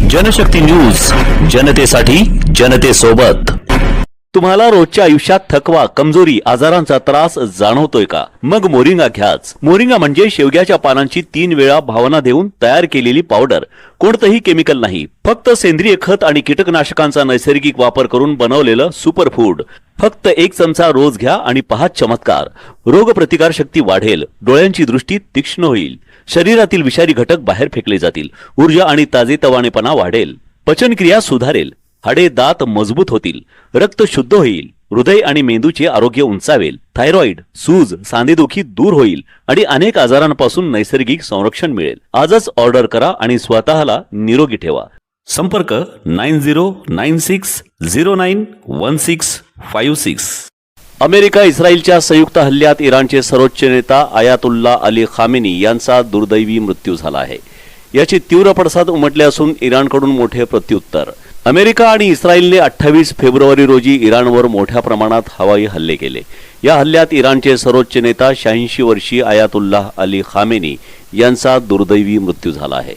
Janshakti news, जनतेसाठी, जनतेसोबत। तुम्हाला रोजच्या आयुष्यात थकवा, कमजोरी, आजारांचा त्रास जाणवतोय का? मग मोरिंगा घ्याच। मोरिंगा म्हणजे शेवग्याच्या पानांची 3 वेळा भावना देऊन तयार केलेली पावडर। कोणतंही केमिकल नाही, फक्त सेंद्रिय खत आणि कीटकनाशकांचा नैसर्गिक वापर करून बनवलेलं सुपर फूड। फक्त 1 चमचा रोज घ्या आणि पहा चमत्कार। रोगप्रतिकार शक्ती वाढेल, डोळ्यांची दृष्टी तीक्ष्ण होईल, शरीरातील विषारी घटक बाहेर फेकले जातील, ऊर्जा आणि ताजेतवानेपणा वाढेल, पचनक्रिया सुधारेल, हाडे दात मजबूत होतील, रक्त शुद्ध होईल, हृदय आणि मेंदूचे आरोग्य उंचावेल, थायरॉइड, सूज, सांधेदुखी दूर होईल आणि अनेक आजारांपासून नैसर्गिक संरक्षण मिळेल। आजच ऑर्डर करा आणि स्वतःला निरोगी ठेवा। संपर्क 9096091656। अमेरिका इस्रायलच्या संयुक्त हल्ल्यात इराणचे सर्वोच्च नेता आयातुल्ला अली खामेनी यांचा दुर्दैवी मृत्यू झाला आहे। याचे तीव्र पडसाद उमटले असून इराणकडून मोठे प्रत्युत्तर। अमेरिका आणि इस्रायलने 28 फेब्रुवारी रोजी इराणवर मोठ्या प्रमाणात हवाई हल्ले केले। या हल्ल्यात इराणचे सर्वोच्च नेता 86 वर्षीय आयातुल्ला अली खामेनी यांचा दुर्दैवी मृत्यू झाला आहे।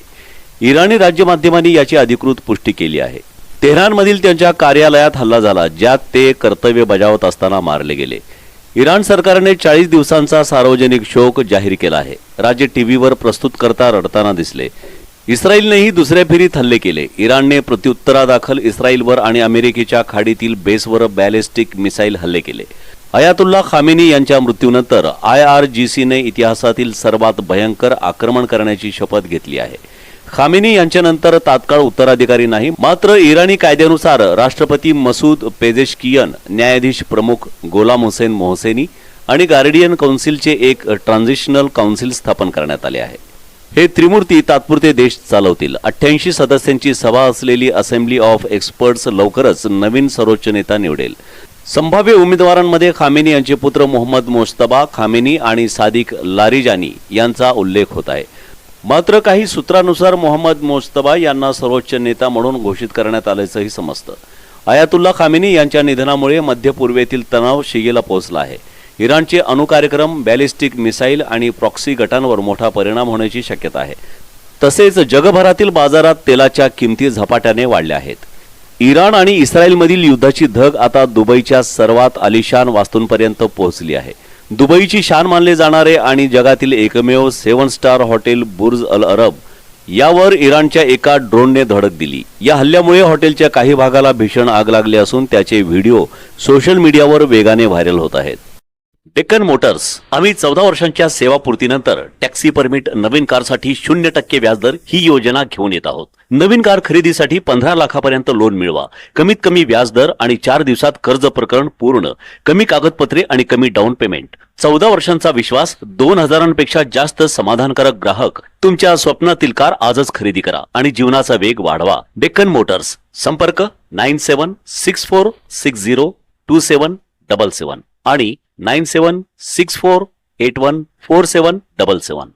इराणी राज्य माध्यमांनी याची अधिकृत पुष्टी केली आहे। तेहरानमधील त्यांच्या कार्यालयात हल्ला झाला, ज्यात ते कर्तव्य बजावत असताना मारले गेले। इराण सरकारने 40 दिवसांचा सार्वजनिक शोक जाहीर केला आहे। राज्य टीव्हीवर प्रस्तुत करता रडताना दिसले। इस्रायलनेही दुसऱ्या फेरीत हल्ले केले। इराणने प्रत्युत्तरादाखल इस्रायलवर आणि अमेरिकेच्या खाडीतील बेसवर बॅलिस्टिक मिसाईल हल्ले केले। आयातुल्ला खामेनी यांच्या मृत्यूनंतर IRGCने इतिहासातील सर्वात भयंकर आक्रमण करण्याची शपथ घेतली आहे। खामेनी यांच्यानंतर तात्काळ उत्तराधिकारी नाही, मात्र इराणी कायद्यानुसार राष्ट्रपती मसूद पेजेशकियन, न्यायाधीश प्रमुख गोलाम हुसेन मोहसेनी आणि गार्डियन काउन्सिलचे एक ट्रान्झिशनल काउन्सिल स्थापन करण्यात आले आहे। हे त्रिमूर्ती तात्पुरते देश चालवतील। 88 सदस्यांची सभा असलेली असेंब्ली ऑफ एक्सपर्ट्स लवकरच नवीन सर्वोच्च नेता निवडेल। संभाव्य उमेदवारांमध्ये खामेनी यांचे पुत्र मोहम्मद मोज्तबा खामेनी आणि सादिक लारिजानी यांचा उल्लेख होत आहे। मात्र काही सूत्रांनुसार मोहम्मद मोज्तबा यांना सर्वोच्च नेता म्हणून घोषित करण्यात आल्याचंही समजतं। आयातुल्ला खामेनी यांच्या निधनामुळे मध्य पूर्वेतील तणाव शिगेला पोहोचला आहे। इराणचे अणुकार्यक्रम, बॅलिस्टिक मिसाईल आणि प्रॉक्सी गटांवर मोठा परिणाम होण्याची शक्यता आहे। तसेच जगभरातील बाजारात तेलाच्या किमती झपाट्याने वाढल्या आहेत। इराण आणि इस्रायलमधील युद्धाची धग आता दुबईच्या सर्वात आलिशान वास्तूंपर्यंत पोहोचली आहे। दुबईची शान मानले जाणारे आणि जगातील एकमेव 7 स्टार हॉटेल बुर्ज अल अरब यावर इराणच्या एका ड्रोनने धडक दिली। या हल्ल्यामुळे हॉटेलच्या काही भागाला भीषण आग लागली असून त्याचे व्हिडिओ सोशल मीडियावर वेगाने व्हायरल होत आहेत। डेक्कन मोटर्स, आम्ही 14 वर्षांच्या सेवापूर्तीनंतर टॅक्सी परमिट, नवीन कारसाठी 0% व्याजदर ही योजना घेऊन येत आहोत। नवीन कार खरेदीसाठी 15 लाखापर्यंत लोन मिळवा, कमीत कमी व्याजदर आणि 4 दिवसात कर्ज प्रकरण पूर्ण, कमी कागदपत्रे आणि कमी डाऊन पेमेंट। 14 वर्षांचा विश्वास, 2000पेक्षा जास्त समाधानकारक ग्राहक। तुमच्या स्वप्नातील कार आजच खरेदी करा आणि जीवनाचा वेग वाढवा। डेक्कन मोटर्स, संपर्क 9764602777 आणि 9764814777।